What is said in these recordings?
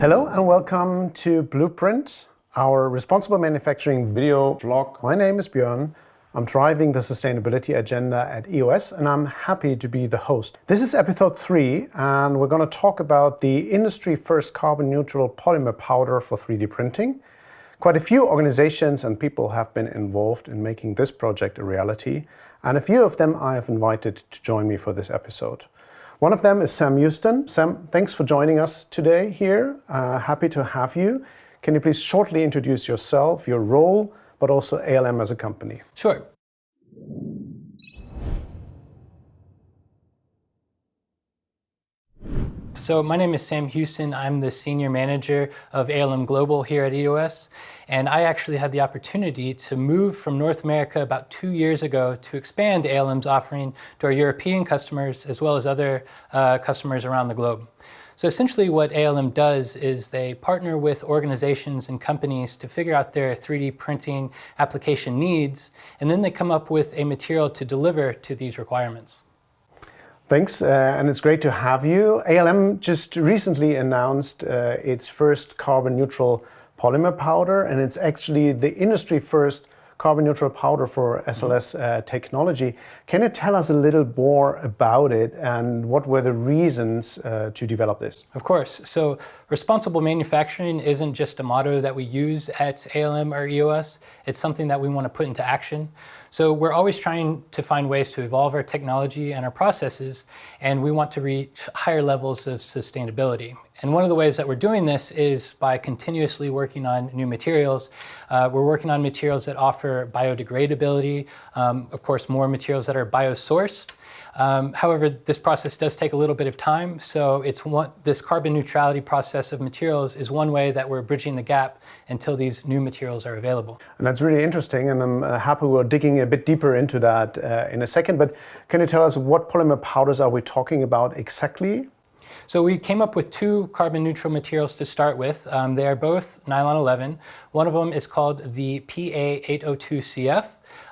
Hello and welcome to Blueprint, our responsible manufacturing video vlog. My name is Björn. I'm driving the sustainability agenda at EOS and I'm happy to be the host. This is episode 3 and we're going to talk about the industry first carbon neutral polymer powder for 3D printing. Quite a few organizations and people have been involved in making this project a reality, and a few of them I have invited to join me for this episode. One of them is Sam Houston. Sam, thanks for joining us today here. Happy to have you. Can you please shortly introduce yourself, your role, but also ALM as a company? Sure. So my name is Sam Houston. I'm the Senior Manager of ALM Global here at EOS. And I actually had the opportunity to move from North America about 2 years ago to expand ALM's offering to our European customers as well as other customers around the globe. So essentially what ALM does is they partner with organizations and companies to figure out their 3D printing application needs, and then they come up with a material to deliver to these requirements. Thanks, and it's great to have you. ALM just recently announced its first carbon neutral polymer powder, and it's actually the industry first carbon neutral powder for SLS technology. Can you tell us a little more about it and what were the reasons to develop this? Of course. So responsible manufacturing isn't just a motto that we use at ALM or EOS. It's something that we want to put into action. So we're always trying to find ways to evolve our technology and our processes, and we want to reach higher levels of sustainability. And one of the ways that we're doing this is by continuously working on new materials. We're working on materials that offer biodegradability, of course, more materials that are biosourced. However, this process does take a little bit of time, so this carbon neutrality process of materials is one way that we're bridging the gap until these new materials are available. And that's really interesting, and I'm happy we're digging a bit deeper into that in a second. But can you tell us what polymer powders are we talking about exactly? So we came up with 2 carbon neutral materials to start with. They are both nylon 11. One of them is called the PA802CF,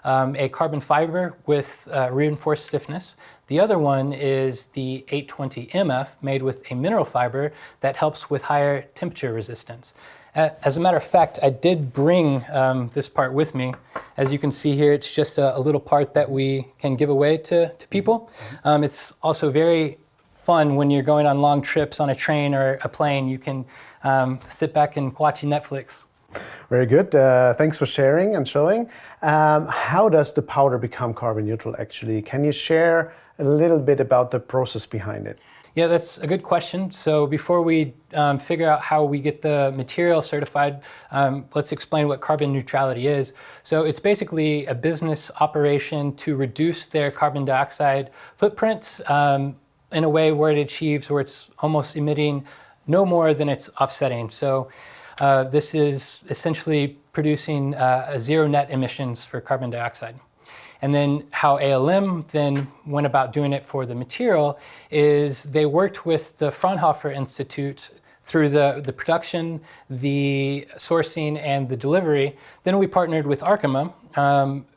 a carbon fiber with reinforced stiffness. The other one is the 820MF, made with a mineral fiber that helps with higher temperature resistance. As a matter of fact, I did bring this part with me. As you can see here, it's just a little part that we can give away to people. It's also very fun when you're going on long trips on a train or a plane. You can sit back and watch Netflix. Very good. Thanks for sharing and showing. How does the powder become carbon neutral actually? Can you share a little bit about the process behind it? Yeah, that's a good question. So before we figure out how we get the material certified, let's explain what carbon neutrality is. So it's basically a business operation to reduce their carbon dioxide footprint in a way where it's almost emitting no more than it's offsetting. So this is essentially producing zero net emissions for carbon dioxide. And then how ALM then went about doing it for the material is they worked with the Fraunhofer Institute through the production, the sourcing, and the delivery. Then we partnered with Arkema,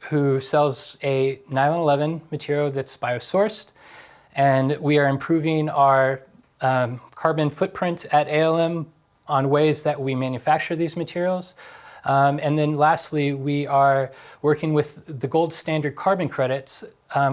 who sells a nylon 11 material that's biosourced. And we are improving our carbon footprint at ALM on ways that we manufacture these materials. And then lastly, we are working with the gold standard carbon credits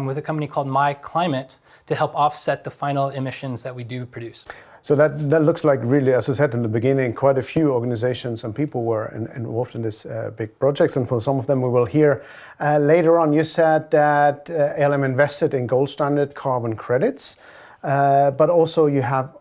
with a company called myclimate to help offset the final emissions that we do produce. So that looks like really, as I said in the beginning, quite a few organizations and people were involved in this big projects, and for some of them we will hear later on. You said that ALM invested in gold standard carbon credits, but also you have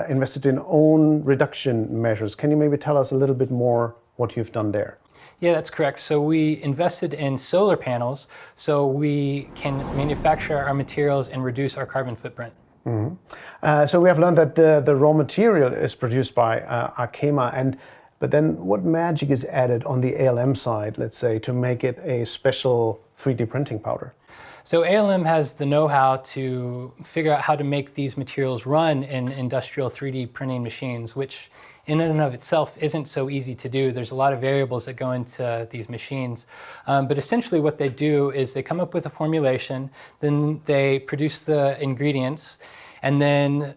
invested in own reduction measures. Can you maybe tell us a little bit more what you've done there? Yeah, that's correct. So we invested in solar panels so we can manufacture our materials and reduce our carbon footprint. Mm-hmm. So we have learned that the raw material is produced by Arkema, and But then what magic is added on the ALM side, let's say, to make it a special 3D printing powder? So ALM has the know-how to figure out how to make these materials run in industrial 3D printing machines, which in and of itself isn't so easy to do. There's a lot of variables that go into these machines. But essentially what they do is they come up with a formulation, then they produce the ingredients, and then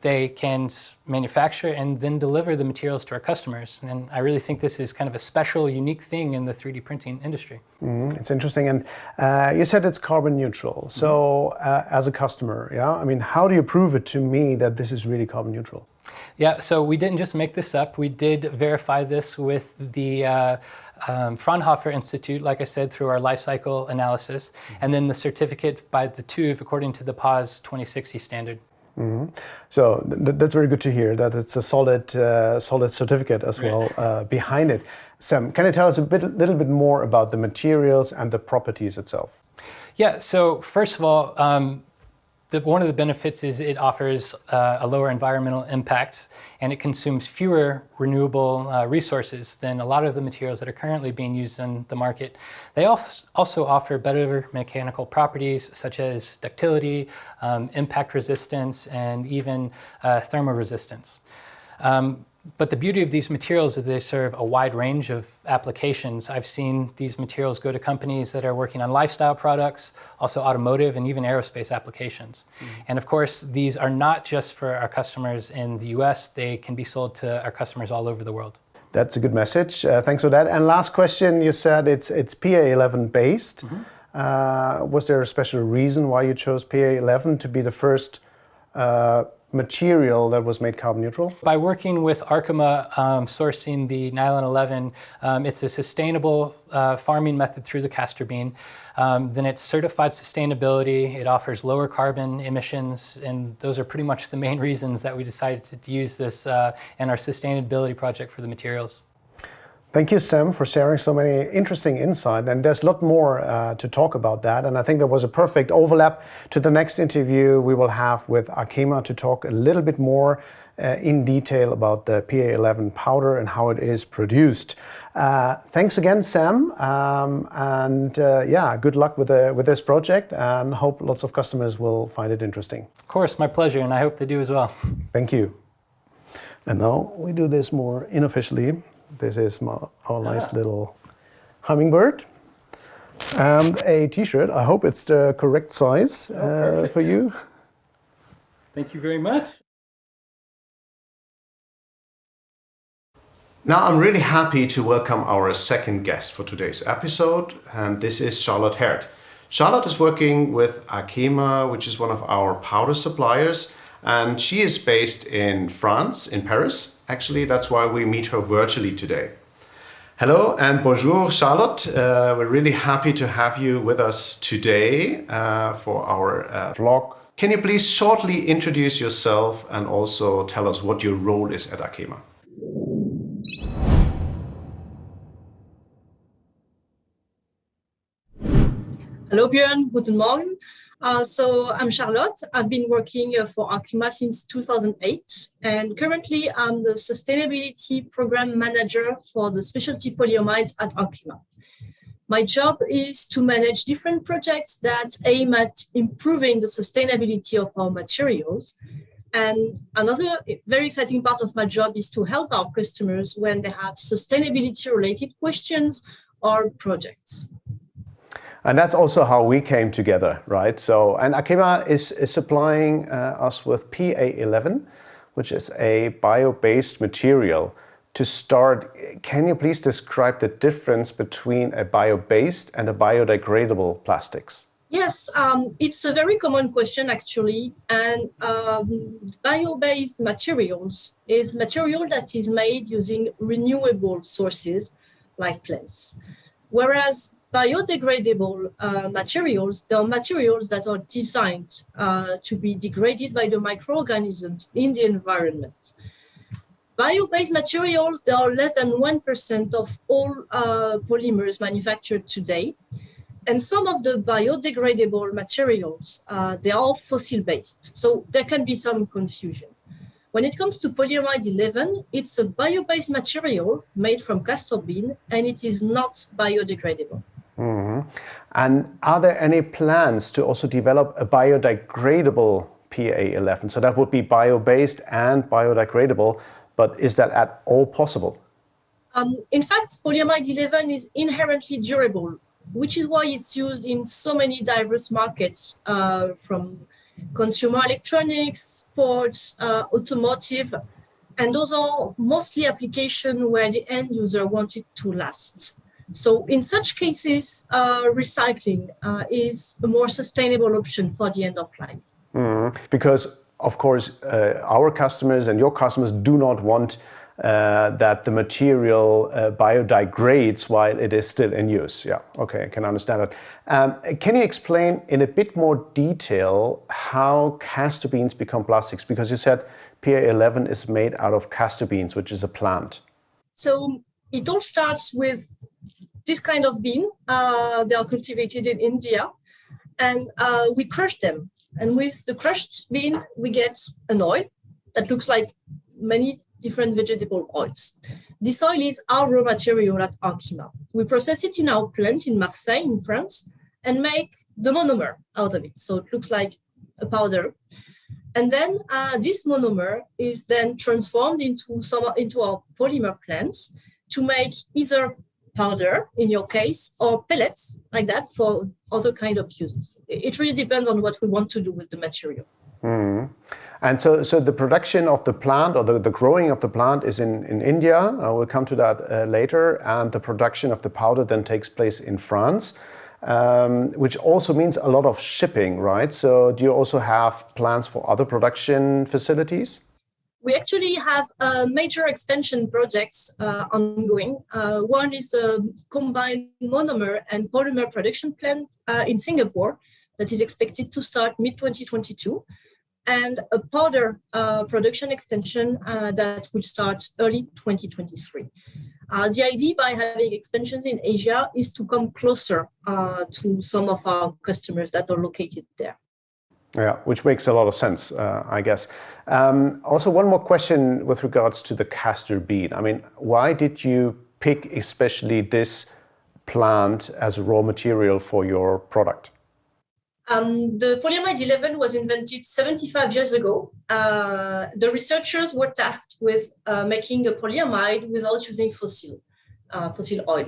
they can manufacture and then deliver the materials to our customers. And I really think this is kind of a special, unique thing in the 3D printing industry. It's interesting. And you said it's carbon neutral. So as a customer, yeah, I mean, how do you prove it to me that this is really carbon neutral? Yeah, so we didn't just make this up. We did verify this with the Fraunhofer Institute, like I said, through our life cycle analysis, and then the certificate by the TÜV according to the PAS 2060 standard. So that's very good to hear that it's a solid certificate as well behind it. Sam, can you tell us little bit more about the materials and the properties itself? Yeah, so first of all, one of the benefits is it offers a lower environmental impact, and it consumes fewer renewable resources than a lot of the materials that are currently being used in the market. They also offer better mechanical properties such as ductility, impact resistance, and even thermal resistance. But the beauty of these materials is they serve a wide range of applications. I've seen these materials go to companies that are working on lifestyle products, also automotive and even aerospace applications. And of course, these are not just for our customers in the US, they can be sold to our customers all over the world. That's a good message. Thanks for that. And last question, you said it's PA11 based. Was there a special reason why you chose PA11 to be the first material that was made carbon neutral? By working with Arkema sourcing the nylon 11, it's a sustainable farming method through the castor bean. Then it's certified sustainability, it offers lower carbon emissions, and those are pretty much the main reasons that we decided to use this in our sustainability project for the materials. Thank you, Sam, for sharing so many interesting insights. And there's a lot more to talk about that. And I think there was a perfect overlap to the next interview we will have with Arkema to talk a little bit more in detail about the PA11 powder and how it is produced. Thanks again, Sam. Yeah, good luck with this project, and hope lots of customers will find it interesting. Of course, my pleasure, and I hope they do as well. Thank you. And now we do this more unofficially. This is our nice little hummingbird and a t-shirt. I hope it's the correct size for you. Thank you very much. Now I'm really happy to welcome our second guest for today's episode, and this is Charlotte Herdt. Charlotte is working with Arkema, which is one of our powder suppliers, and she is based in France, in Paris. Actually, that's why we meet her virtually today. Hello and bonjour, Charlotte. We're really happy to have you with us today for our vlog. Can you please shortly introduce yourself and also tell us what your role is at Arkema? Hello Björn, guten Morgen. So I'm Charlotte. I've been working for Arkema since 2008, and currently I'm the Sustainability Program Manager for the specialty polyamides at Arkema. My job is to manage different projects that aim at improving the sustainability of our materials. And another very exciting part of my job is to help our customers when they have sustainability-related questions or projects. And that's also how we came together, right? So, and Arkema is supplying us with PA11, which is a bio-based material. To start, can you please describe the difference between a bio-based and a biodegradable plastics? Yes, it's a very common question actually. And bio-based materials is material that is made using renewable sources like plants. Whereas biodegradable materials, they are materials that are designed to be degraded by the microorganisms in the environment. Bio-based materials, they are less than 1% of all polymers manufactured today. And some of the biodegradable materials, they are fossil-based. So there can be some confusion. When it comes to polyamide 11, it's a bio-based material made from castor bean, and it is not biodegradable. Mm-hmm. And are there any plans to also develop a biodegradable PA11? So that would be bio-based and biodegradable, but is that at all possible? In fact, polyamide 11 is inherently durable, which is why it's used in so many diverse markets, from consumer electronics, sports, automotive, and those are mostly applications where the end user wants it to last. So in such cases, recycling is a more sustainable option for the end of life. Because, of course, our customers and your customers do not want that the material biodegrades while it is still in use. Yeah, okay, I can understand that. Can you explain in a bit more detail how castor beans become plastics? Because you said PA11 is made out of castor beans, which is a plant. So it all starts with this kind of bean. They are cultivated in India, and we crush them. And with the crushed bean, we get an oil that looks like many different vegetable oils. This oil is our raw material at Arkema. We process it in our plant in Marseille, in France, and make the monomer out of it. So it looks like a powder. And then this monomer is then transformed into our polymer plants to make either powder, in your case, or pellets like that for other kind of uses. It really depends on what we want to do with the material. Mm. And so the production of the plant, or the growing of the plant, is in India. We'll come to that later. And the production of the powder then takes place in France, which also means a lot of shipping, right? So do you also have plans for other production facilities? We actually have major expansion projects ongoing. One is a combined monomer and polymer production plant in Singapore that is expected to start mid-2022, and a powder production extension that will start early 2023. The idea by having expansions in Asia is to come closer to some of our customers that are located there. Yeah, which makes a lot of sense, I guess. Also, one more question with regards to the castor bean. I mean, why did you pick especially this plant as a raw material for your product? The polyamide 11 was invented 75 years ago. The researchers were tasked with making a polyamide without using fossil oil.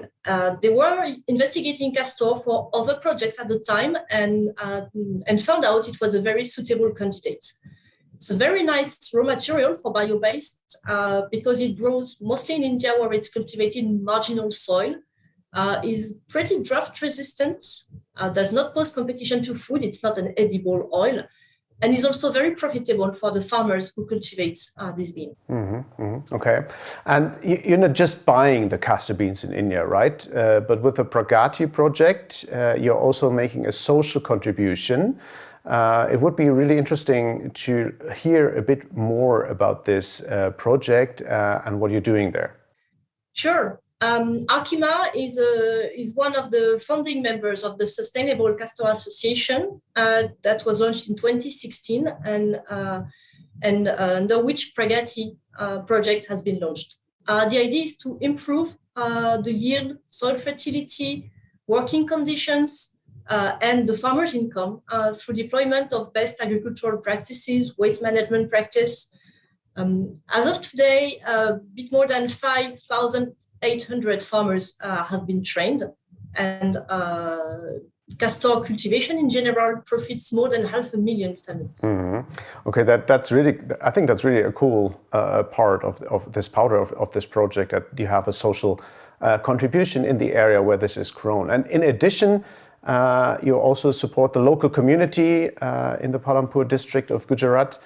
They were investigating castor for other projects at the time and found out it was a very suitable candidate. It's a very nice raw material for bio-based because it grows mostly in India, where it's cultivated in marginal soil, is pretty drought resistant, does not pose competition to food, it's not an edible oil, and is also very profitable for the farmers who cultivate this bean. Mm-hmm, mm-hmm. Okay. And you're not just buying the castor beans in India, right? But with the Pragati project, you're also making a social contribution. It would be really interesting to hear a bit more about this project and what you're doing there. Sure. Arkema is one of the founding members of the Sustainable Castor Association that was launched in 2016 and under which Pragati project has been launched. The idea is to improve the yield, soil fertility, working conditions, and the farmer's income through deployment of best agricultural practices, waste management practice. As of today, a bit more than 5,800 farmers have been trained, and castor cultivation in general profits more than 500,000 families. Mm-hmm. Okay, that's really. I think that's really a cool part of this powder of this project, that you have a social contribution in the area where this is grown, and in addition, you also support the local community in the Palampur district of Gujarat,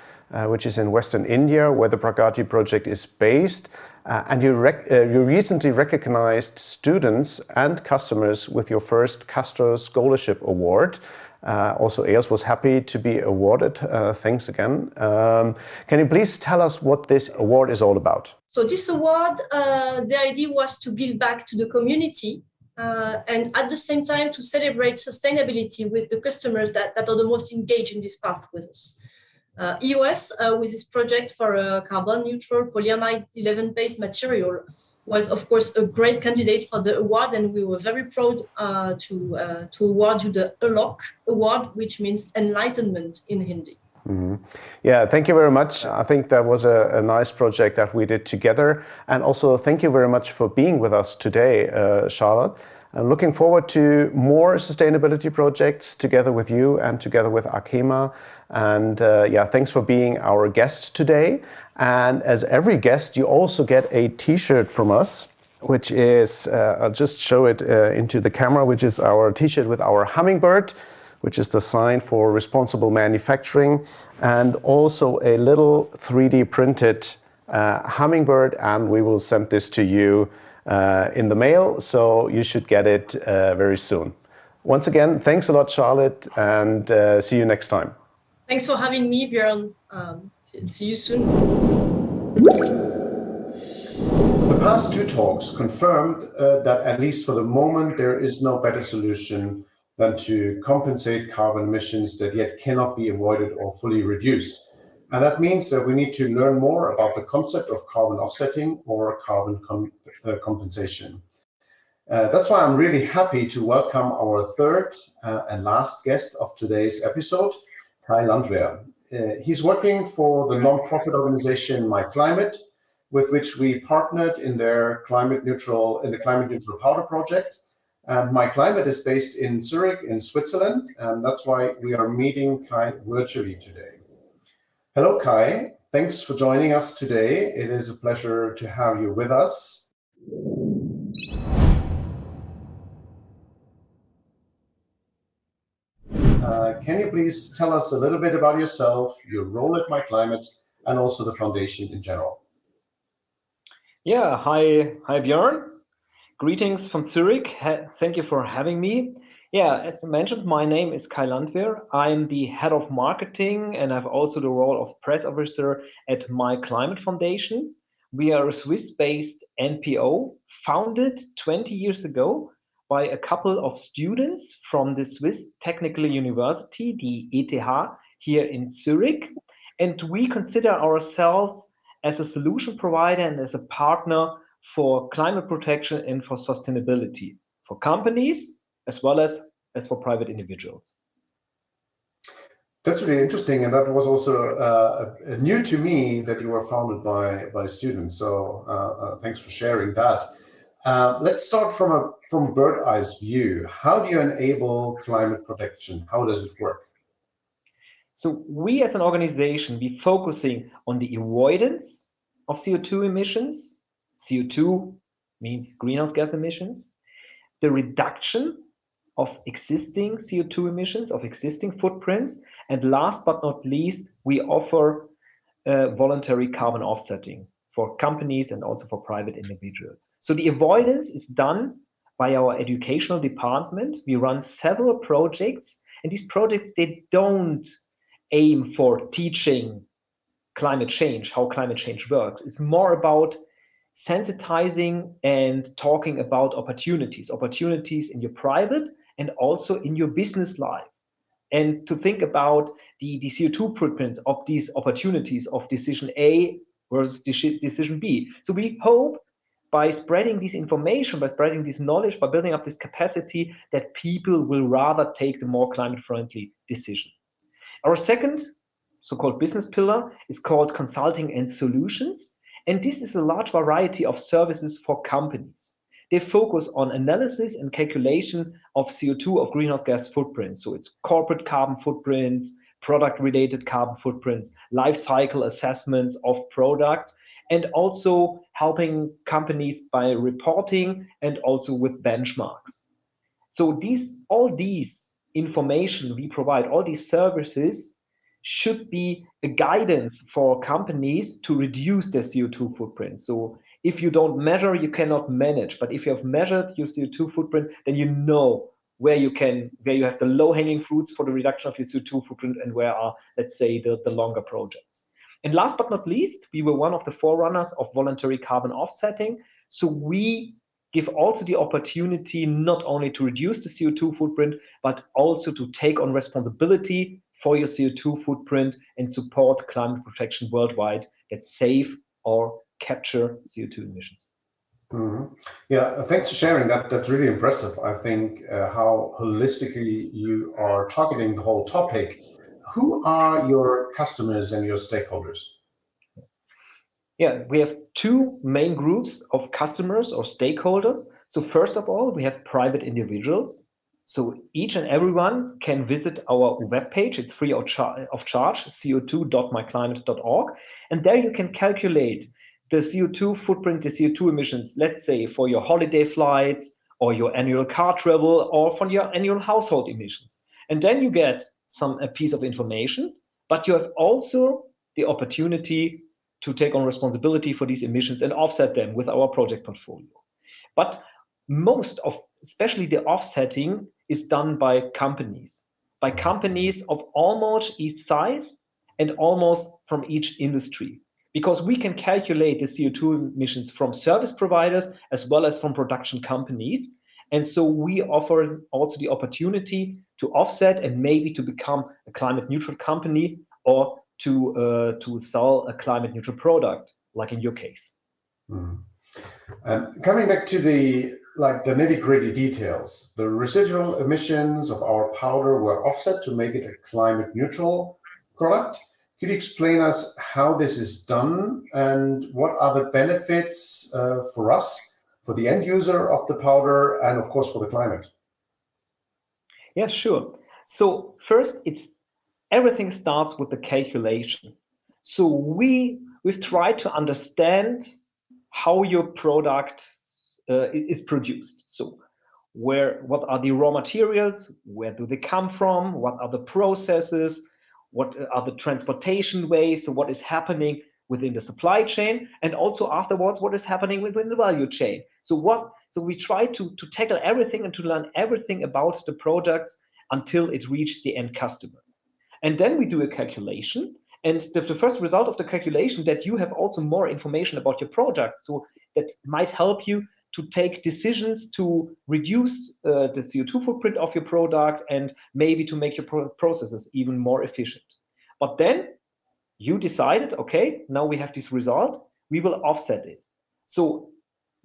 which is in Western India, where the Pragati project is based. And you recently recognized students and customers with your first Castor Scholarship Award. Also, EOS was happy to be awarded. Thanks again. Can you please tell us what this award is all about? So this award, the idea was to give back to the community and at the same time to celebrate sustainability with the customers that are the most engaged in this path with us. EOS, with this project for a carbon neutral polyamide 11 based material, was of course a great candidate for the award, and we were very proud to award you the ALOC award, which means enlightenment in Hindi. Mm-hmm. Yeah, thank you very much. I think that was a nice project that we did together. And also thank you very much for being with us today, Charlotte. I'm looking forward to more sustainability projects together with you and together with Arkema. And yeah, thanks for being our guest today. And as every guest, you also get a t-shirt from us, which is, I'll just show it into the camera, which is our t-shirt with our hummingbird, which is the sign for responsible manufacturing, and also a little 3D printed hummingbird, and we will send this to you in the mail, so you should get it very soon. Once again, thanks a lot, Charlotte, and see you next time. Thanks for having me, Björn. See you soon. The past two talks confirmed that at least for the moment, there is no better solution than to compensate carbon emissions that yet cannot be avoided or fully reduced. And that means that we need to learn more about the concept of carbon offsetting or carbon compensation. That's why I'm really happy to welcome our third and last guest of today's episode, Kai Landwehr. He's working for the non-profit organization myclimate, with which we partnered in the climate neutral powder project. And myclimate is based in Zurich in Switzerland, and that's why we are meeting Kai virtually today. Hello, Kai. Thanks for joining us today. It is a pleasure to have you with us. Can you please tell us a little bit about yourself, your role at myclimate, and also the foundation in general? Yeah, hi Björn. Greetings from Zurich. Thank you for having me. Yeah, as I mentioned, my name is Kai Landwehr. I'm the head of marketing, and I've also the role of press officer at myclimate Foundation. We are a Swiss-based NPO founded 20 years ago by a couple of students from the Swiss Technical University, the ETH, here in Zurich. And we consider ourselves as a solution provider and as a partner for climate protection and for sustainability, for companies as well as for private individuals. That's really interesting, and that was also new to me that you were founded by students. So thanks for sharing that. Let's start from a bird's eye view. How do you enable climate protection? How does it work? So we as an organization, we focusing on the avoidance of CO2 emissions. CO2 means greenhouse gas emissions, the reduction of existing CO2 emissions, of existing footprints, and last but not least, we offer voluntary carbon offsetting for companies and also for private individuals. So the avoidance is done by our educational department. We run several projects, and these projects, they don't aim for teaching climate change, how climate change works. It's more about sensitizing and talking about opportunities in your private and also in your business life, and to think about the CO2 footprints of these opportunities of decision A versus decision B. So we hope by spreading this information, by spreading this knowledge, by building up this capacity, that people will rather take the more climate-friendly decision. Our second so-called business pillar is called consulting and solutions. And this is a large variety of services for companies. They focus on analysis and calculation of CO2, of greenhouse gas footprints. So it's corporate carbon footprints, product-related carbon footprints, life cycle assessments of products, and also helping companies by reporting and also with benchmarks. So all these information we provide, all these services, should be a guidance for companies to reduce their CO2 footprint. So if you don't measure, you cannot manage. But if you have measured your CO2 footprint, then you know where you have the low-hanging fruits for the reduction of your CO2 footprint and where are, let's say, the longer projects. And last but not least, we were one of the forerunners of voluntary carbon offsetting. So we give also the opportunity not only to reduce the CO2 footprint, but also to take on responsibility for your CO2 footprint and support climate protection worldwide that save or capture CO2 emissions. Mm-hmm. Yeah, thanks for sharing that. That's really impressive. I think how holistically you are targeting the whole topic. Who are your customers and your stakeholders? Yeah, we have two main groups of customers or stakeholders. So first of all, we have private individuals. So each and everyone can visit our webpage. It's free of charge, co2.myclimate.org. And there you can calculate the CO2 footprint, the CO2 emissions, let's say for your holiday flights or your annual car travel or for your annual household emissions. And then you get a piece of information, but you have also the opportunity to take on responsibility for these emissions and offset them with our project portfolio. But most of, especially the offsetting, is done by companies of almost each size and almost from each industry, because we can calculate the CO2 emissions from service providers as well as from production companies. And so we offer also the opportunity to offset and maybe to become a climate neutral company or to sell a climate neutral product, like in your case. Coming back to the nitty-gritty details, the residual emissions of our powder were offset to make it a climate neutral product. Could you explain us how this is done and what are the benefits for us, for the end user of the powder, and of course for the climate? Yes, sure. So first, everything starts with the calculation. So we've tried to understand how your product is produced. So what are the raw materials? Where do they come from? What are the processes? What are the transportation ways? So what is happening within the supply chain? And also afterwards, what is happening within the value chain? So we try to tackle everything and to learn everything about the products until it reached the end customer. And then we do a calculation. And the first result of the calculation that you have also more information about your product. So that might help you to take decisions to reduce the CO2 footprint of your product and maybe to make your processes even more efficient. But then you decided, okay, now we have this result, we will offset it. So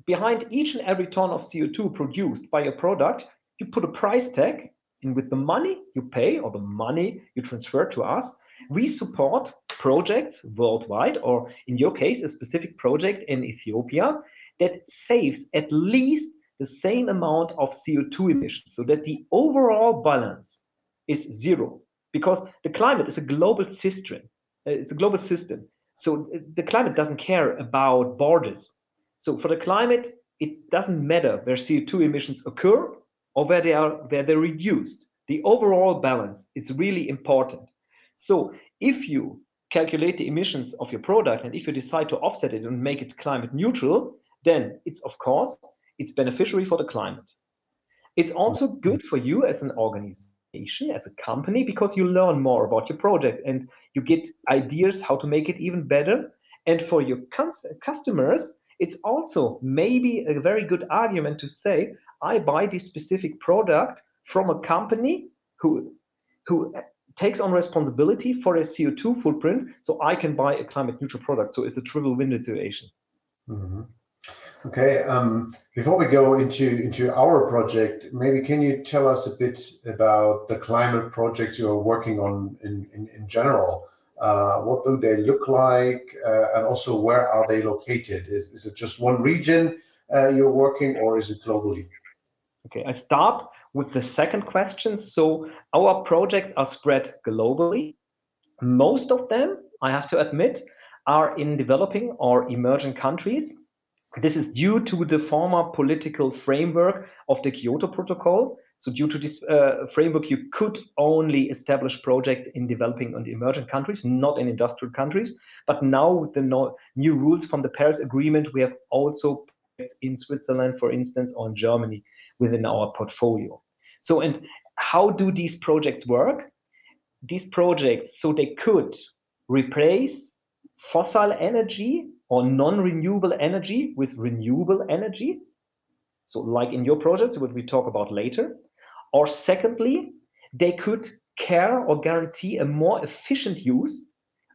behind each and every ton of CO2 produced by your product, you put a price tag, and with the money you pay or the money you transfer to us, we support projects worldwide, or in your case, a specific project in Ethiopia that saves at least the same amount of CO2 emissions, so that the overall balance is zero. Because the climate is a global system. It's a global system. So the climate doesn't care about borders. So for the climate, it doesn't matter where CO2 emissions occur or where they're reduced. The overall balance is really important. So if you calculate the emissions of your product and if you decide to offset it and make it climate neutral, then it's beneficiary for the climate. It's also good for you as an organization, as a company, because you learn more about your project and you get ideas how to make it even better. And for your customers, it's also maybe a very good argument to say, I buy this specific product from a company who takes on responsibility for a CO2 footprint, so I can buy a climate neutral product. So it's a triple win situation. Mm-hmm. Okay, before we go into our project, maybe can you tell us a bit about the climate projects you're working on in general? What do they look like, and also where are they located? Is it just one region you're working, or is it globally? Okay, I start with the second question. So our projects are spread globally. Most of them, I have to admit, are in developing or emerging countries. This is due to the former political framework of the Kyoto Protocol. So due to this framework, you could only establish projects in developing and emerging countries, not in industrial countries. But now with the new rules from the Paris Agreement, we have also projects in Switzerland, for instance, or in Germany within our portfolio. So, and how do these projects work? These projects, so they could replace fossil energy or non-renewable energy with renewable energy. So like in your projects, what we talk about later. Or secondly, they could care or guarantee a more efficient use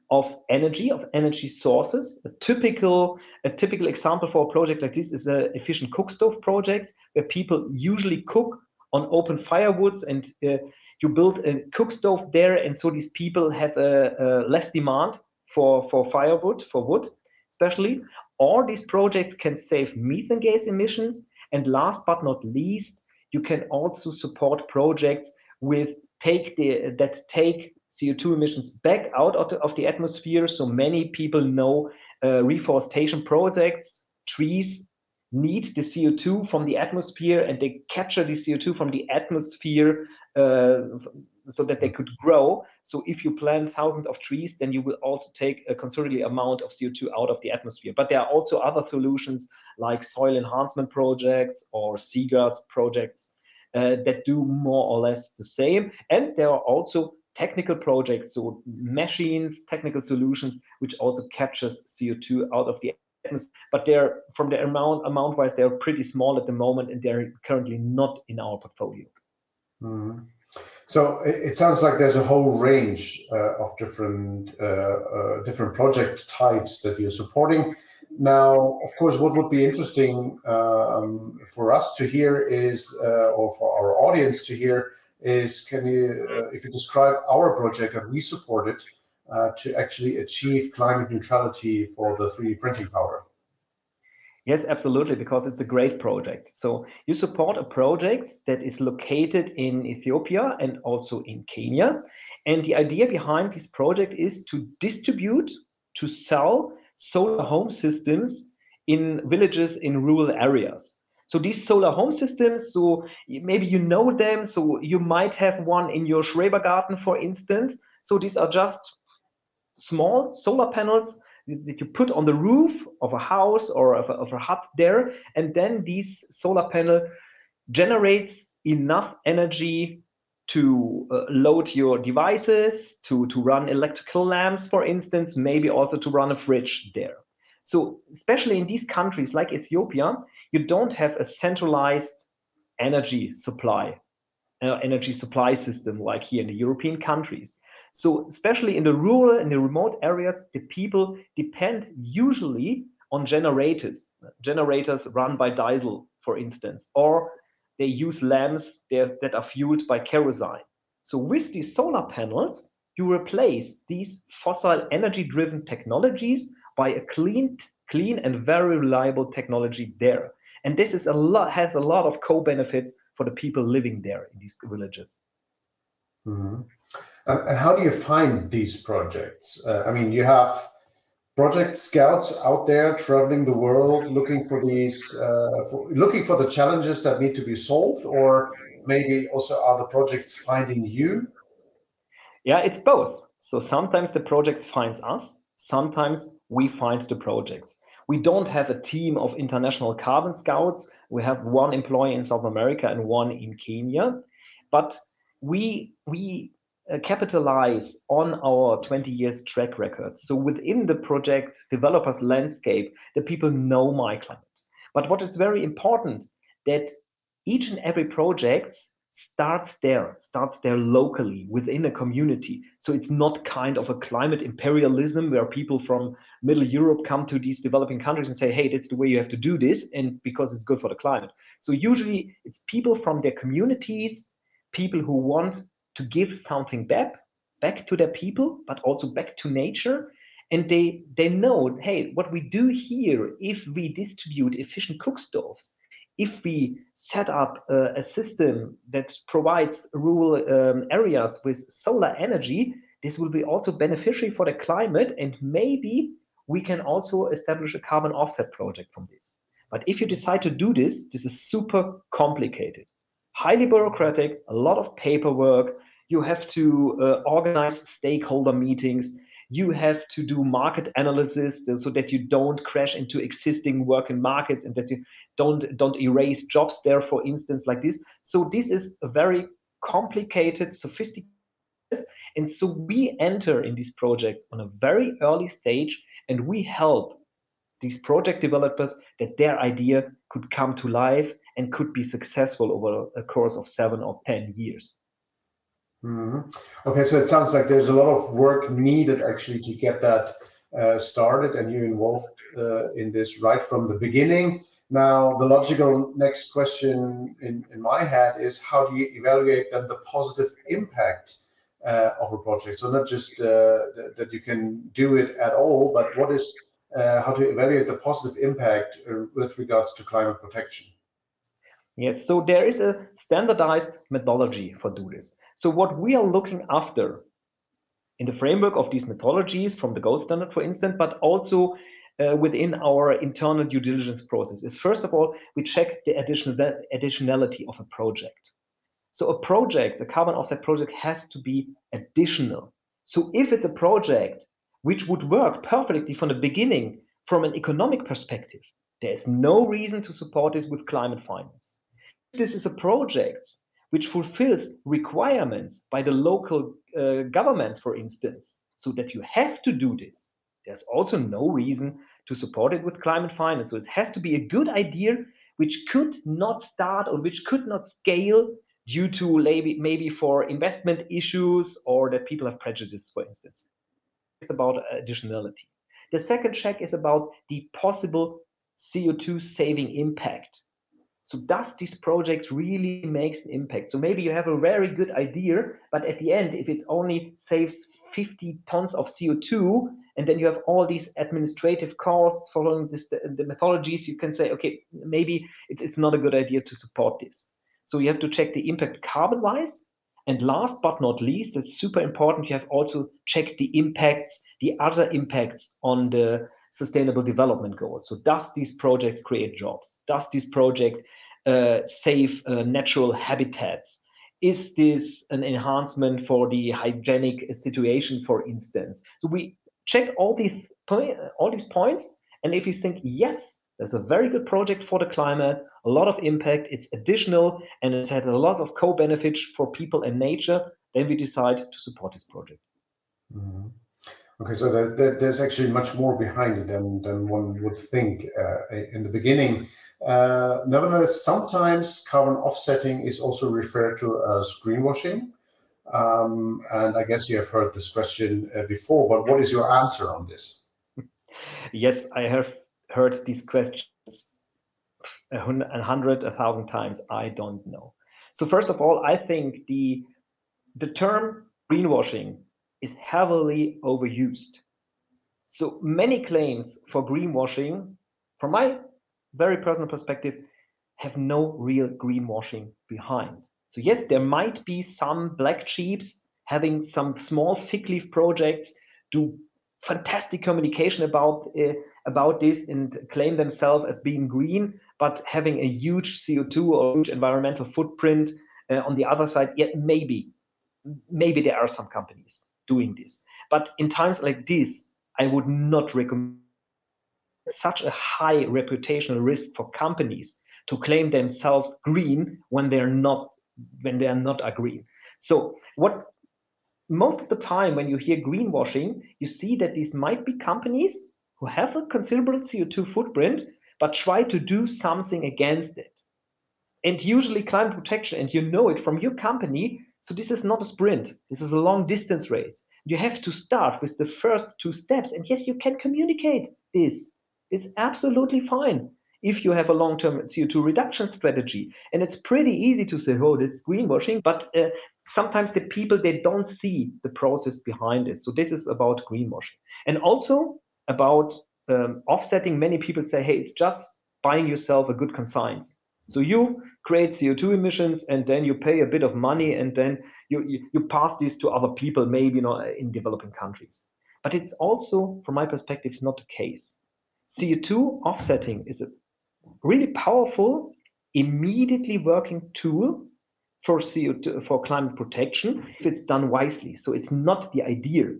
of energy sources. A typical example for a project like this is efficient cook stove projects, where people usually cook on open firewoods, and you build a cook stove there, and so these people have a less demand for firewood, for wood especially. All these projects can save methane gas emissions, and last but not least, you can also support projects with take CO2 emissions back out of the atmosphere. So many people know reforestation projects. Trees need the CO2 from the atmosphere, and they capture the CO2 from the atmosphere so that they could grow. So if you plant thousands of trees, then you will also take a considerable amount of CO2 out of the atmosphere. But there are also other solutions like soil enhancement projects or seagrass projects that do more or less the same. And there are also technical projects, so machines, technical solutions, which also captures CO2 out of the atmosphere. But they're, from the amount wise, they're pretty small at the moment, and they're currently not in our portfolio. Mm-hmm. So it sounds like there's a whole range of different project types that you're supporting. Now, of course, what would be interesting for us to hear is, or for our audience to hear, is can you, if you describe our project that we supported to actually achieve climate neutrality for the 3D printing power? Yes, absolutely, because it's a great project. So you support a project that is located in Ethiopia and also in Kenya. And the idea behind this project is to distribute, to sell solar home systems in villages in rural areas. So these solar home systems, so maybe you know them, so you might have one in your Schrebergarten, for instance. So these are just small solar panels that you put on the roof of a house or of a hut there, and then this solar panel generates enough energy to load your devices, to run electrical lamps, for instance, maybe also to run a fridge there. So especially in these countries like Ethiopia, you don't have a centralized energy supply system like here in the European countries. So especially in the rural and the remote areas, the people depend usually on generators run by diesel, for instance, or they use lamps that are fueled by kerosene. So with these solar panels, you replace these fossil energy-driven technologies by a clean and very reliable technology there. And this has a lot of co-benefits for the people living there in these villages. Mm-hmm. And how do you find these projects? I mean, you have project scouts out there traveling the world looking for these, looking for the challenges that need to be solved, or maybe also are the projects finding you? Yeah, it's both. So sometimes the project finds us, sometimes we find the projects. We don't have a team of international carbon scouts. We have one employee in South America and one in Kenya, but we capitalize on our 20 years track record. So within the project developers landscape, the people know myclimate. But what is very important, that each and every project starts there locally within a community. So it's not kind of a climate imperialism where people from Middle Europe come to these developing countries and say, hey, that's the way you have to do this, and because it's good for the climate. So usually it's people from their communities, people who want to give something back to their people, but also back to nature. And they know, hey, what we do here, if we distribute efficient cook stoves, if we set up a system that provides rural areas with solar energy, this will be also beneficial for the climate, and maybe we can also establish a carbon offset project from this. But if you decide to do this, this is super complicated, highly bureaucratic, a lot of paperwork. You have to organize stakeholder meetings. You have to do market analysis so that you don't crash into existing working markets and that you don't erase jobs there, for instance, like this. So this is a very complicated, sophisticated, and so we enter in these projects on a very early stage, and we help these project developers that their idea could come to life and could be successful over a course of 7 or 10 years. Mhm. Okay, so it sounds like there's a lot of work needed actually to get that started, and you involved in this right from the beginning. Now, the logical next question in my head is, how do you evaluate then the positive impact of a project? So not just that you can do it at all, but what is how to evaluate the positive impact with regards to climate protection? Yes, so there is a standardized methodology for do this. So what we are looking after in the framework of these methodologies from the gold standard, for instance, but also within our internal due diligence process is, first of all, we check the additionality of a project. So a project, a carbon offset project, has to be additional. So if it's a project which would work perfectly from the beginning from an economic perspective, there is no reason to support this with climate finance. If this is a project which fulfills requirements by the local governments, for instance, so that you have to do this, there's also no reason to support it with climate finance. So it has to be a good idea which could not start or which could not scale due to maybe for investment issues or that people have prejudice, for instance. It's about additionality. The second check is about the possible CO2 saving impact. So does this project really makes an impact? So maybe you have a very good idea, but at the end, if it's only saves 50 tons of CO2, and then you have all these administrative costs following the methodologies, you can say, okay, maybe it's not a good idea to support this. So you have to check the impact carbon-wise. And last but not least, it's super important, you have also checked the impacts, the other impacts on the sustainable development goals. So does this project create jobs? Does this project save natural habitats? Is this an enhancement for the hygienic situation, for instance? So we check all these points, and if you think, yes, there's a very good project for the climate, a lot of impact, it's additional, and it's had a lot of co-benefits for people and nature, then we decide to support this project. Mm-hmm. Okay, so there's actually much more behind it than one would think in the beginning. Nevertheless, sometimes carbon offsetting is also referred to as greenwashing. And I guess you have heard this question before, but what is your answer on this? Yes, I have heard these questions 100, 1,000 times. I don't know. So first of all, I think the term greenwashing is heavily overused. So many claims for greenwashing, from my very personal perspective, have no real greenwashing behind. So yes, there might be some black sheeps having some small fig leaf projects, do fantastic communication about this and claim themselves as being green, but having a huge CO2 or huge environmental footprint. On the other side, yet maybe there are some companies doing this. But in times like this, I would not recommend such a high reputational risk for companies to claim themselves green when they are not a green. So what most of the time when you hear greenwashing, you see that these might be companies who have a considerable CO2 footprint, but try to do something against it. And usually climate protection, and you know it from your company, so this is not a sprint, this is a long distance race. You have to start with the first 2 steps, and yes, you can communicate this. It's absolutely fine if you have a long-term CO2 reduction strategy. And it's pretty easy to say, oh, that's greenwashing, but sometimes the people, they don't see the process behind it. So this is about greenwashing. And also about offsetting. Many people say, hey, it's just buying yourself a good conscience. So you create CO2 emissions, and then you pay a bit of money, and then you pass this to other people, maybe in developing countries. But it's also, from my perspective, it's not the case. CO2 offsetting is a really powerful, immediately working tool for CO2, for climate protection, if it's done wisely. So it's not the idea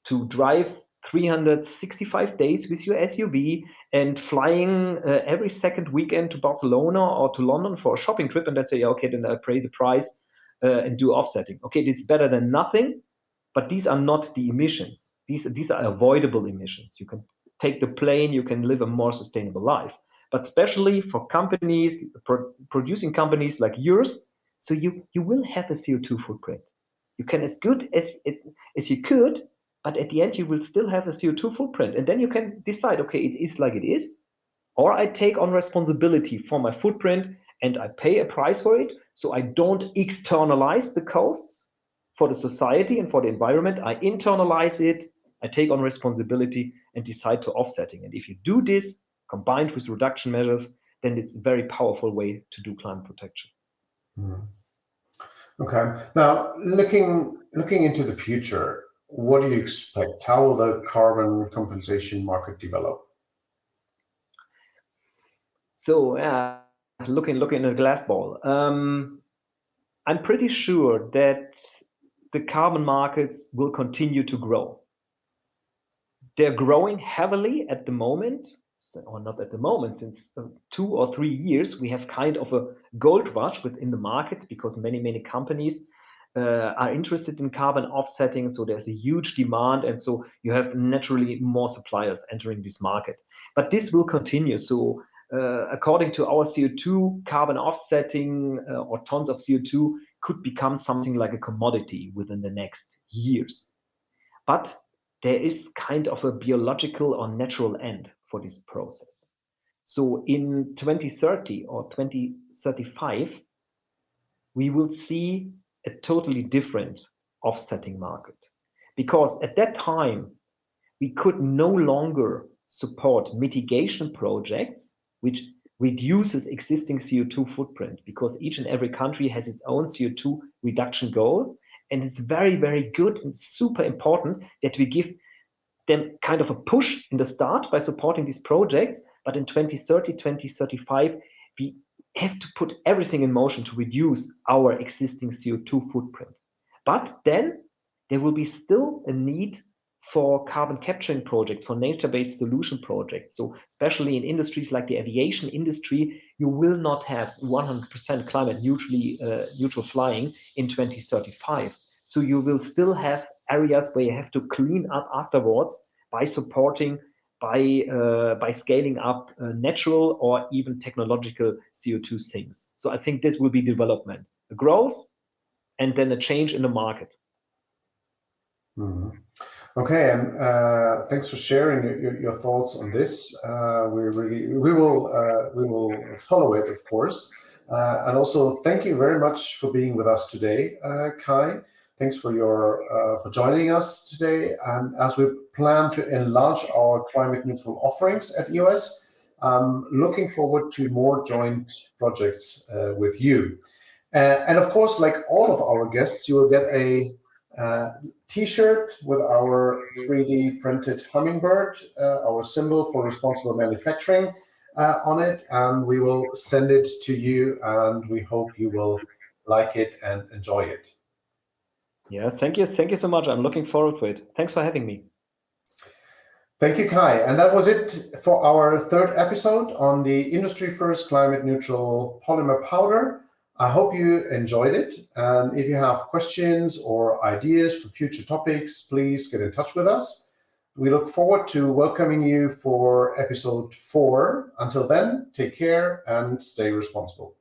to drive 365 days with your SUV and flying every second weekend to Barcelona or to London for a shopping trip, and then say, okay, then I pay the price and do offsetting. Okay, this is better than nothing, but these are not the emissions. These are avoidable emissions. You can take the plane, you can live a more sustainable life. But especially for companies, producing companies like yours, so you will have a CO2 footprint. You can as good as you could, but at the end you will still have a CO2 footprint. And then you can decide, okay, it is like it is, or I take on responsibility for my footprint and I pay a price for it. So I don't externalize the costs for the society and for the environment. I internalize it, I take on responsibility and decide to offsetting. And if you do this combined with reduction measures, then it's a very powerful way to do climate protection. Okay. Now, looking into the future, what do you expect? How will the carbon compensation market develop? So, looking in a glass ball, I'm pretty sure that the carbon markets will continue to grow. They're growing heavily at the moment, or not at the moment, since 2 or 3 years, we have kind of a gold rush within the market because many companies are interested in carbon offsetting. So there's a huge demand. And so you have naturally more suppliers entering this market. But this will continue. So according to our CO2, carbon offsetting or tons of CO2 could become something like a commodity within the next years. But there is kind of a biological or natural end for this process. So in 2030 or 2035, we will see a totally different offsetting market. Because at that time, we could no longer support mitigation projects, which reduces existing CO2 footprint, because each and every country has its own CO2 reduction goal. And it's very good and super important that we give them kind of a push in the start by supporting these projects. But in 2030, 2035, we have to put everything in motion to reduce our existing CO2 footprint. But then there will be still a need for carbon capturing projects, for nature-based solution projects. So especially in industries like the aviation industry, you will not have 100% climate neutral flying in 2035. So you will still have areas where you have to clean up afterwards by supporting, by scaling up natural or even technological CO2 sinks. So I think this will be development, a growth, and then a change in the market. Mm-hmm. Okay, and thanks for sharing your thoughts on this. We will follow it, of course, and also thank you very much for being with us today, Kai. Thanks for for joining us today. And as we plan to enlarge our climate neutral offerings at EOS, looking forward to more joint projects with you. And of course, like all of our guests, you will get a T-shirt with our 3D printed hummingbird, our symbol for responsible manufacturing on it, and we will send it to you, and we hope you will like it and enjoy it. Yes, thank you so much. I'm looking forward to it. Thanks for having me. Thank you, Kai. And that was it for our third episode on the industry first climate neutral polymer powder. I hope you enjoyed it. And if you have questions or ideas for future topics, please get in touch with us. We look forward to welcoming you for episode 4. Until then, take care and stay responsible.